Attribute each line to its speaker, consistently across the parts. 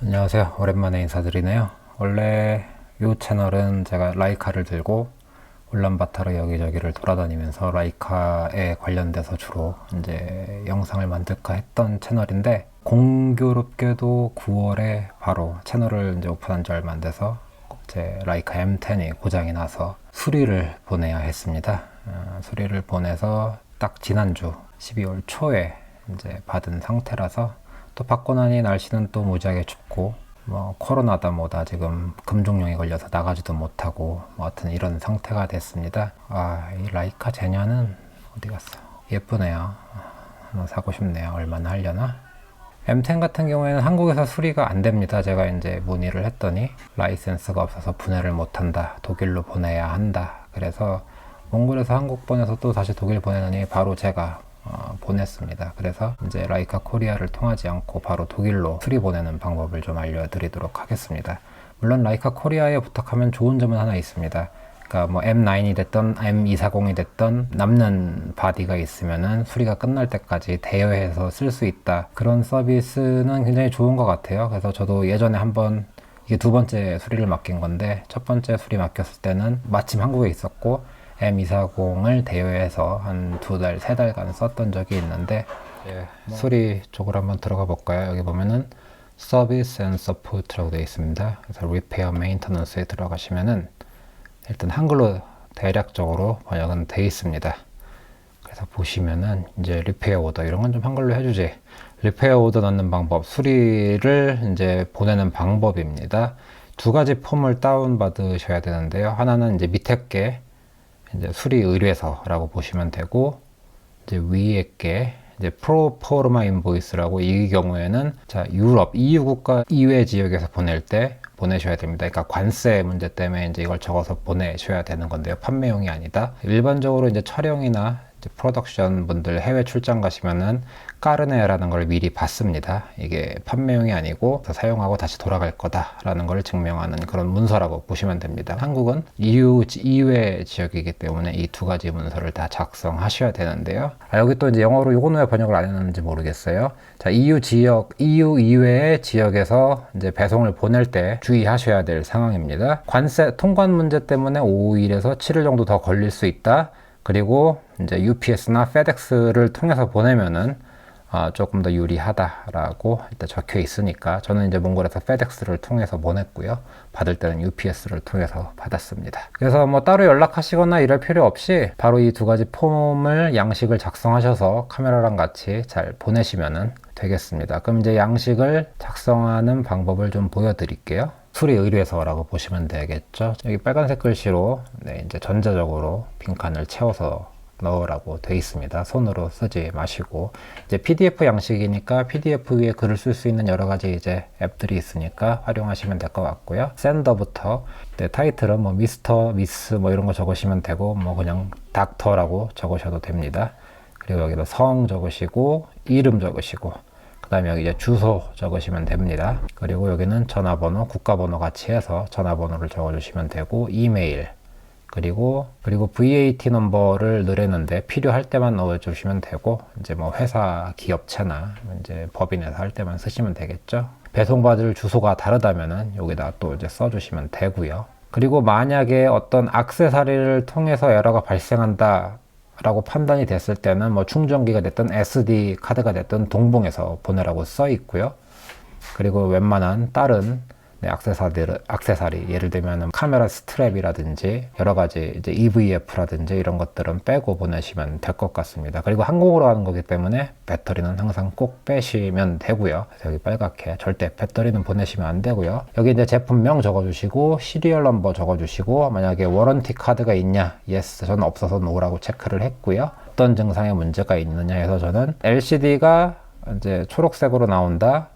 Speaker 1: 안녕하세요. 오랜만에 인사드리네요. 원래 이 채널은 제가 라이카를 들고 울란바토르 여기저기를 돌아다니면서 라이카에 관련돼서 주로 이제 영상을 만들까 했던 채널인데, 공교롭게도 9월에 바로 채널을 이제 오픈한 지 얼마 안 돼서 제 라이카 M10이 고장이 나서 수리를 보내야 했습니다. 수리를 보내서 딱 지난주 12월 초에 이제 받은 상태라서, 또 받고 나니 날씨는 또 무지하게 춥고 뭐 코로나다 뭐다 지금 금종령이 걸려서 나가지도 못하고 뭐 하여튼 이런 상태가 됐습니다. 이 라이카 제냐는 어디 갔어? 예쁘네요. 하나 사고 싶네요. 얼마나 하려나? M10 같은 경우에는 한국에서 수리가 안 됩니다. 제가 이제 문의를 했더니 라이센스가 없어서 분해를 못 한다. 독일로 보내야 한다. 그래서 몽골에서 한국 보내서 또 다시 독일 보내느니 바로 제가 보냈습니다. 그래서 이제 라이카 코리아를 통하지 않고 바로 독일로 수리 보내는 방법을 좀 알려드리도록 하겠습니다. 물론 라이카 코리아에 부탁하면 좋은 점은 하나 있습니다. 그러니까 뭐 M9이 됐던 M240이 됐던 남는 바디가 있으면은 수리가 끝날 때까지 대여해서 쓸 수 있다. 그런 서비스는 굉장히 좋은 것 같아요. 그래서 저도 예전에 한번, 이게 두 번째 수리를 맡긴 건데, 첫 번째 수리 맡겼을 때는 마침 한국에 있었고 M240을 대여해서 한 2달, 3달간 썼던 적이 있는데, 수리 쪽으로 한번 들어가 볼까요? 여기 보면은 Service and Support라고 되어 있습니다. 그래서 Repair Maintenance에 들어가시면은 일단 한글로 대략적으로 번역은 되어 있습니다. 그래서 보시면은 이제 리페어 오더 이런 건 좀 한글로 해주지. 리페어 오더 넣는 방법, 수리를 이제 보내는 방법입니다. 두 가지 폼을 다운 받으셔야 되는데요. 하나는 이제 밑에 게 이제 수리 의뢰서라고 보시면 되고, 이제 위에 게 이제 프로포르마 인보이스라고, 이 경우에는 자 유럽, EU 국가 이외 지역에서 보낼 때 보내셔야 됩니다. 그러니까 관세 문제 때문에 이제 이걸 적어서 보내셔야 되는 건데요. 판매용이 아니다. 일반적으로 이제 촬영이나 이제 프로덕션 분들 해외 출장 가시면은 까르네라는 걸 미리 받습니다. 이게 판매용이 아니고 사용하고 다시 돌아갈 거다라는 걸 증명하는 그런 문서라고 보시면 됩니다. 한국은 EU 이외 지역이기 때문에 이 두 가지 문서를 다 작성하셔야 되는데요. 여기 또 이제 영어로 이거는 왜 번역을 안 했는지 모르겠어요. 자, EU 지역, EU 이외의 지역에서 이제 배송을 보낼 때 주의하셔야 될 상황입니다. 관세 통관 문제 때문에 5일에서 7일 정도 더 걸릴 수 있다. 그리고 이제 UPS나 FedEx를 통해서 보내면은 조금 더 유리하다라고 일단 적혀 있으니까, 저는 이제 몽골에서 FedEx를 통해서 보냈고요. 받을 때는 UPS를 통해서 받았습니다. 그래서 뭐 따로 연락하시거나 이럴 필요 없이 바로 이 두 가지 폼을 양식을 작성하셔서 카메라랑 같이 잘 보내시면 되겠습니다. 그럼 이제 양식을 작성하는 방법을 좀 보여드릴게요. 수리 의뢰서라고 보시면 되겠죠. 여기 빨간색 글씨로 이제 전자적으로 빈칸을 채워서 넣으라고 되어 있습니다. 손으로 쓰지 마시고, 이제 PDF 양식이니까 PDF 위에 글을 쓸 수 있는 여러 가지 이제 앱들이 있으니까 활용하시면 될 것 같고요. 샌더부터 타이틀은 뭐 미스터, 미스 뭐 이런 거 적으시면 되고, 뭐 그냥 닥터라고 적으셔도 됩니다. 그리고 여기다 성 적으시고, 이름 적으시고, 그 다음에 여기 이제 주소 적으시면 됩니다. 그리고 여기는 전화번호, 국가번호 같이 해서 전화번호를 적어주시면 되고, 이메일, 그리고 VAT 넘버를 넣으려는데 필요할 때만 넣어주시면 되고, 이제 뭐 회사 기업체나 이제 법인에서 할 때만 쓰시면 되겠죠. 배송받을 주소가 다르다면은 여기다 또 이제 써주시면 되고요. 그리고 만약에 어떤 액세서리를 통해서 에러가 발생한다 라고 판단이 됐을 때는 뭐 충전기가 됐든 SD 카드가 됐든 동봉해서 보내라고 써 있고요. 그리고 웬만한 다른 액세서리, 예를 들면 카메라 스트랩이라든지 여러 가지 이제 EVF라든지 이런 것들은 빼고 보내시면 될 것 같습니다. 그리고 항공으로 하는 거기 때문에 배터리는 항상 꼭 빼시면 되고요. 여기 빨갛게 절대 배터리는 보내시면 안 되고요. 여기 이제 제품명 적어주시고, 시리얼 넘버 적어주시고, 만약에 워런티 카드가 있냐, yes, 저는 없어서 no라고 체크를 했고요. 어떤 증상에 문제가 있느냐 해서 저는 LCD가 이제 초록색으로 나온다.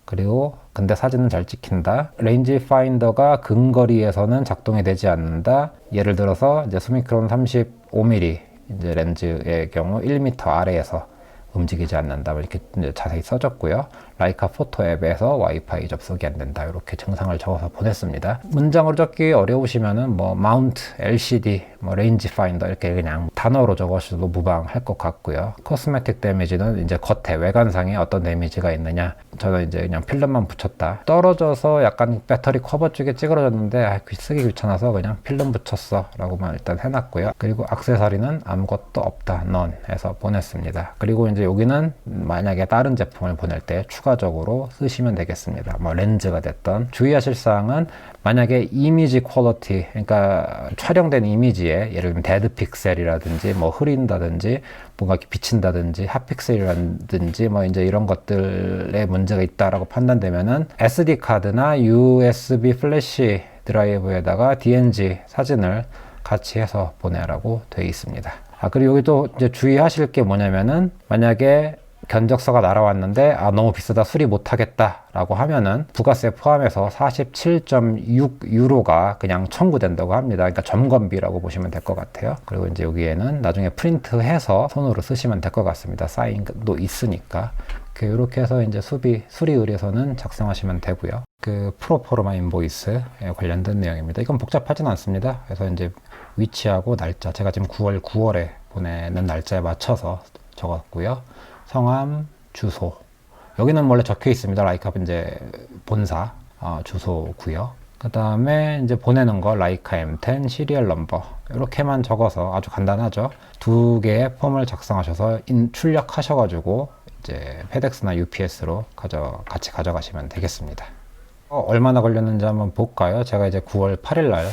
Speaker 1: 그리고 근데 사진은 잘 찍힌다. 레인지 파인더가 근거리에서는 작동이 되지 않는다. 예를 들어서 이제 수미크론 35mm 이제 렌즈의 경우 1m 아래에서 움직이지 않는다. 이렇게 이제 자세히 써줬고요. 라이카 포토 앱에서 와이파이 접속이 안 된다. 이렇게 증상을 적어서 보냈습니다. 문장으로 적기 어려우시면은 뭐 마운트, LCD, 뭐 레인지 파인더 이렇게 그냥 단어로 적으셔도 무방할 것 같고요. 코스메틱 데미지는 이제 겉에 외관상에 어떤 데미지가 있느냐. 저는 이제 그냥 필름만 붙였다. 떨어져서 약간 배터리 커버 쪽에 찌그러졌는데 쓰기 귀찮아서 그냥 필름 붙였어 라고만 일단 해놨고요. 그리고 액세서리는 아무것도 없다. 넌 해서 보냈습니다. 그리고 이제 여기는 만약에 다른 제품을 보낼 때 추가적으로 쓰시면 되겠습니다. 뭐 렌즈가 됐던. 주의하실 사항은 만약에 이미지 퀄리티, 그러니까 촬영된 이미지에 예를 들면 데드 픽셀이라든지 뭐 흐린다든지 뭔가 비친다든지 핫픽셀이라든지 뭐 이제 이런 것들에 문제가 있다라고 판단되면은 SD 카드나 USB 플래시 드라이브에다가 DNG 사진을 같이 해서 보내라고 되어 있습니다. 그리고 여기 또 이제 주의하실 게 뭐냐면은 만약에 견적서가 날아왔는데 너무 비싸다 수리 못하겠다 라고 하면은 부가세 포함해서 47.6 유로가 그냥 청구된다고 합니다. 그러니까 점검비라고 보시면 될 것 같아요. 그리고 이제 여기에는 나중에 프린트해서 손으로 쓰시면 될 것 같습니다. 사인도 있으니까. 이렇게 해서 이제 수리 의뢰서는 작성하시면 되고요. 프로포르마 인보이스에 관련된 내용입니다. 이건 복잡하진 않습니다. 그래서 이제 위치하고 날짜, 제가 지금 9월에 보내는 날짜에 맞춰서 적었고요. 성함, 주소. 여기는 원래 적혀 있습니다. 라이카 이제 본사 주소고요. 그 다음에 이제 보내는 거 라이카 M10 시리얼 넘버 이렇게만 적어서 아주 간단하죠. 2개의 폼을 작성하셔서 출력하셔가지고 이제 페덱스나 UPS로 같이 가져가시면 되겠습니다. 얼마나 걸렸는지 한번 볼까요? 제가 이제 9월 8일 날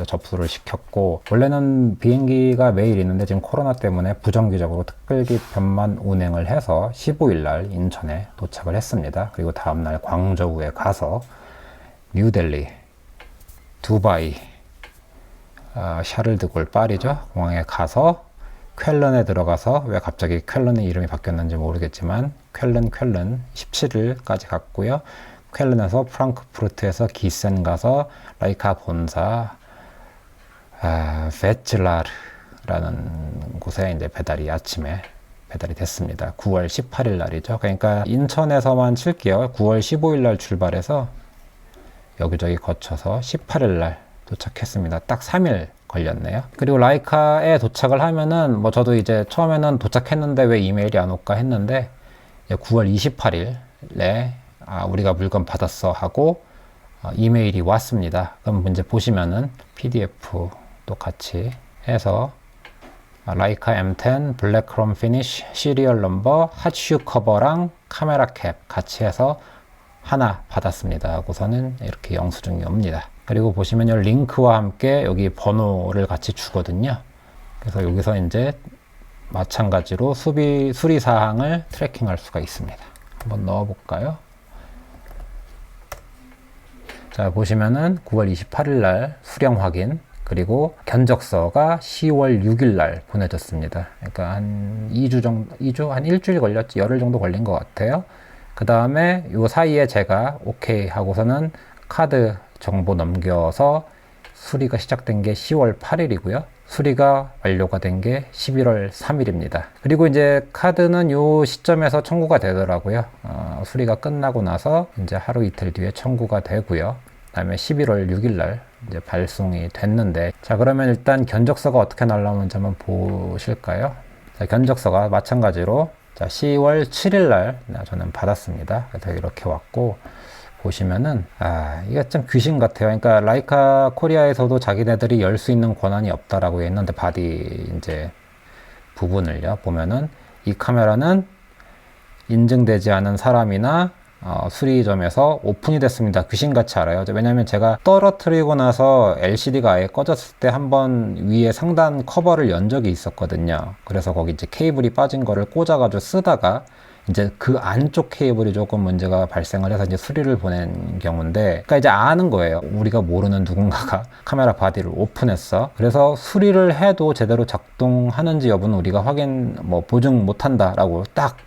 Speaker 1: 접수를 시켰고, 원래는 비행기가 매일 있는데 지금 코로나 때문에 부정기적으로 특별기 편만 운행을 해서 15일 날 인천에 도착을 했습니다. 그리고 다음날 광저우에 가서 뉴델리, 두바이, 샤를드골 파리죠. 공항에 가서 쾰른에 들어가서, 왜 갑자기 쾰른의 이름이 바뀌었는지 모르겠지만 쾰른 17일까지 갔고요. 쾰른에서 프랑크푸르트에서 기센 가서 라이카 본사 베츠라르라는 곳에 이제 아침에 배달이 됐습니다. 9월 18일 날이죠. 그러니까 인천에서만 칠게요. 9월 15일 날 출발해서 여기저기 거쳐서 18일 날 도착했습니다. 딱 3일 걸렸네요. 그리고 라이카에 도착을 하면은 저도 이제 처음에는 도착했는데 왜 이메일이 안 올까 했는데 9월 28일에 우리가 물건 받았어 하고 이메일이 왔습니다. 그럼 이제 보시면은 PDF도 같이 해서 라이카 M10 블랙 크롬 피니쉬 시리얼 넘버 핫슈 커버랑 카메라 캡 같이 해서 하나 받았습니다 하고서는 이렇게 영수증이 옵니다. 그리고 보시면요, 링크와 함께 여기 번호를 같이 주거든요. 그래서 여기서 이제 마찬가지로 수리 사항을 트래킹할 수가 있습니다. 한번 넣어 볼까요? 자, 보시면은 9월 28일 날 수령 확인, 그리고 견적서가 10월 6일 날 보내졌습니다. 그러니까 한 2주 정도, 한 일주일 걸렸지, 열흘 정도 걸린 것 같아요. 그 다음에 요 사이에 제가 오케이 하고서는 카드 정보 넘겨서 수리가 시작된 게 10월 8일이고요. 수리가 완료가 된 게 11월 3일입니다. 그리고 이제 카드는 요 시점에서 청구가 되더라고요. 수리가 끝나고 나서 이제 하루 이틀 뒤에 청구가 되고요. 그다음에 11월 6일 날 이제 발송이 됐는데, 자, 그러면 일단 견적서가 어떻게 날라오는지 한번 보실까요? 자, 견적서가 마찬가지로 자, 10월 7일 날 저는 받았습니다. 그래서 이렇게 왔고, 보시면은 이게 좀 귀신 같아요. 그러니까 라이카 코리아에서도 자기네들이 열 수 있는 권한이 없다라고 했는데, 바디 이제 부분을요 보면은 이 카메라는 인증되지 않은 사람이나 수리점에서 오픈이 됐습니다. 귀신같이 알아요. 왜냐면 제가 떨어뜨리고 나서 LCD가 아예 꺼졌을 때 한번 위에 상단 커버를 연 적이 있었거든요. 그래서 거기 이제 케이블이 빠진 거를 꽂아가지고 쓰다가 이제 그 안쪽 케이블이 조금 문제가 발생을 해서 이제 수리를 보낸 경우인데, 그러니까 이제 아는 거예요. 우리가 모르는 누군가가 카메라 바디를 오픈했어. 그래서 수리를 해도 제대로 작동하는지 여부는 우리가 보증 못한다라고 딱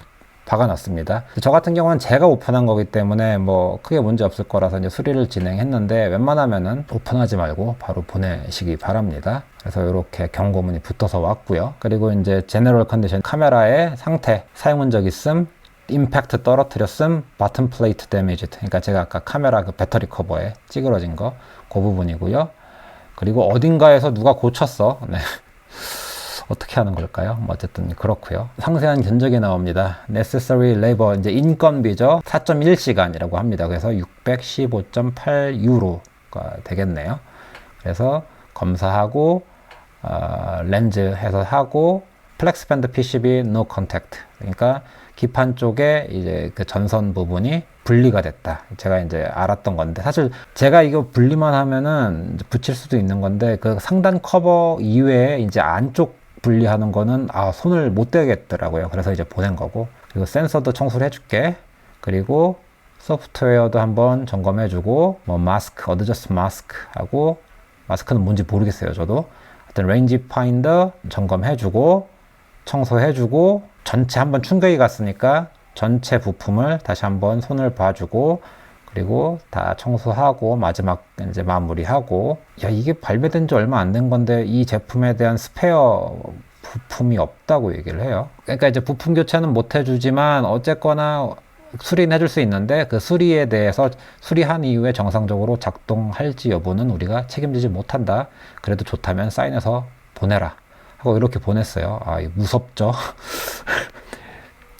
Speaker 1: 박아놨습니다. 저 같은 경우는 제가 오픈한 거기 때문에 크게 문제 없을 거라서 이제 수리를 진행했는데, 웬만하면은 오픈하지 말고 바로 보내시기 바랍니다. 그래서 이렇게 경고문이 붙어서 왔고요. 그리고 이제 제너럴 컨디션, 카메라의 상태, 사용 흔적 있음, 임팩트 떨어뜨렸음, 바텀 플레이트 데미지. 그러니까 제가 아까 카메라 그 배터리 커버에 찌그러진 거, 그 부분이고요. 그리고 어딘가에서 누가 고쳤어. 네. 어떻게 하는 걸까요? 뭐 어쨌든 그렇고요. 상세한 견적이 나옵니다. necessary labor, 이제 인건비죠. 4.1시간이라고 합니다. 그래서 615.8유로가 되겠네요. 그래서 검사하고 렌즈 해서 하고 플렉스밴드 PCB no contact. 그러니까 기판 쪽에 이제 그 전선 부분이 분리가 됐다. 제가 이제 알았던 건데, 사실 제가 이거 분리만 하면은 붙일 수도 있는 건데, 그 상단 커버 이외에 이제 안쪽 분리하는 거는 손을 못 대겠더라고요. 그래서 이제 보낸 거고, 그리고 센서도 청소를 해줄게. 그리고 소프트웨어도 한번 점검해주고, 뭐 마스크, 어드저스트 마스크 하고, 마스크는 뭔지 모르겠어요, 저도. 하여튼 레인지 파인더 점검해주고, 청소해주고, 전체 한번 충격이 갔으니까 전체 부품을 다시 한번 손을 봐주고, 그리고 다 청소하고 마지막 이제 마무리하고. 야, 이게 발매된 지 얼마 안 된 건데 이 제품에 대한 스페어 부품이 없다고 얘기를 해요. 그러니까 이제 부품 교체는 못 해주지만 어쨌거나 수리는 해줄 수 있는데, 그 수리에 대해서 수리한 이후에 정상적으로 작동할지 여부는 우리가 책임지지 못한다. 그래도 좋다면 사인해서 보내라 하고 이렇게 보냈어요. 무섭죠.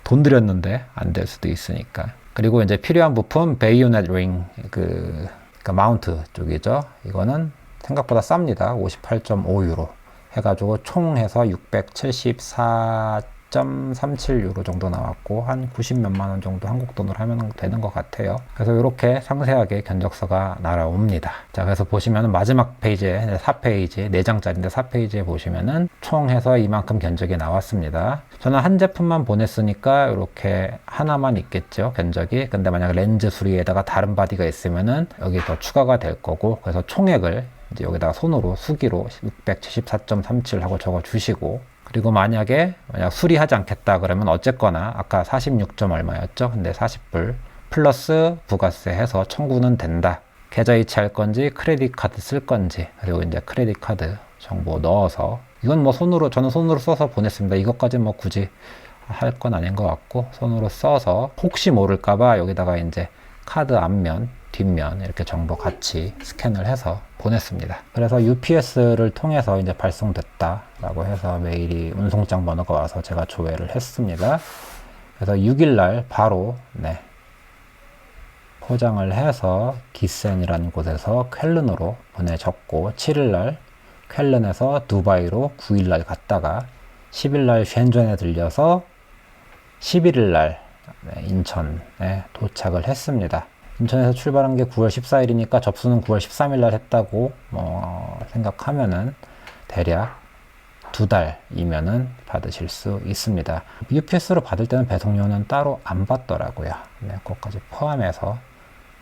Speaker 1: 돈 들였는데 안 될 수도 있으니까. 그리고 이제 필요한 부품 베이오넷 링, 그러니까 마운트 쪽이죠. 이거는 생각보다 쌉니다. 58.5유로 해가지고 총 해서 674.37유로 정도 나왔고, 한 90 몇만 원 정도 한국 돈으로 하면 되는 것 같아요. 그래서 이렇게 상세하게 견적서가 날아옵니다. 자, 그래서 보시면은 마지막 페이지에 4페이지, 4장짜리인데 4페이지에 보시면은 총 해서 이만큼 견적이 나왔습니다. 저는 한 제품만 보냈으니까 이렇게 하나만 있겠죠, 견적이. 근데 만약 렌즈 수리에다가 다른 바디가 있으면은 여기 더 추가가 될 거고, 그래서 총액을 이제 여기다가 손으로 수기로 674.37 하고 적어 주시고, 그리고 만약 수리하지 않겠다 그러면 어쨌거나 아까 46점 얼마였죠? 근데 40불 플러스 부가세 해서 청구는 된다. 계좌 이체할 건지 크레딧 카드 쓸 건지, 그리고 이제 크레딧 카드 정보 넣어서, 이건 뭐 저는 손으로 써서 보냈습니다. 이것까지 뭐 굳이 할 건 아닌 것 같고, 손으로 써서 혹시 모를까봐 여기다가 이제 카드 앞면, 뒷면 이렇게 정보 같이 스캔을 해서 보냈습니다. 그래서 UPS를 통해서 이제 발송됐다라고 해서 메일이 운송장 번호가 와서 제가 조회를 했습니다. 그래서 6일날 바로 포장을 해서 기센이라는 곳에서 쾰른으로 보내졌고, 7일날 쾰른에서 두바이로 9일날 갔다가 10일날 쉔전에 들려서 11일날 인천에 도착을 했습니다. 인천에서 출발한 게 9월 14일이니까 접수는 9월 13일날 했다고 생각하면은 대략 2달이면은 받으실 수 있습니다. UPS로 받을 때는 배송료는 따로 안 받더라고요. 그것까지 포함해서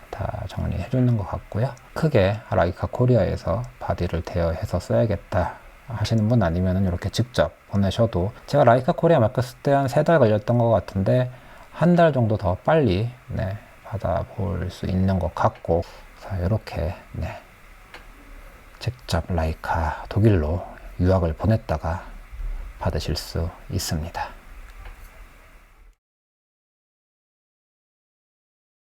Speaker 1: 다 정리해 주는 것 같고요. 크게 라이카 코리아에서 바디를 대여해서 써야겠다 하시는 분 아니면은 이렇게 직접 보내셔도, 제가 라이카 코리아 맡겼을 때 한 3달 걸렸던 것 같은데 한 달 정도 더 빨리 받아볼 수 있는 것 같고, 자, 이렇게 직접 라이카 독일로 유학을 보냈다가 받으실 수 있습니다.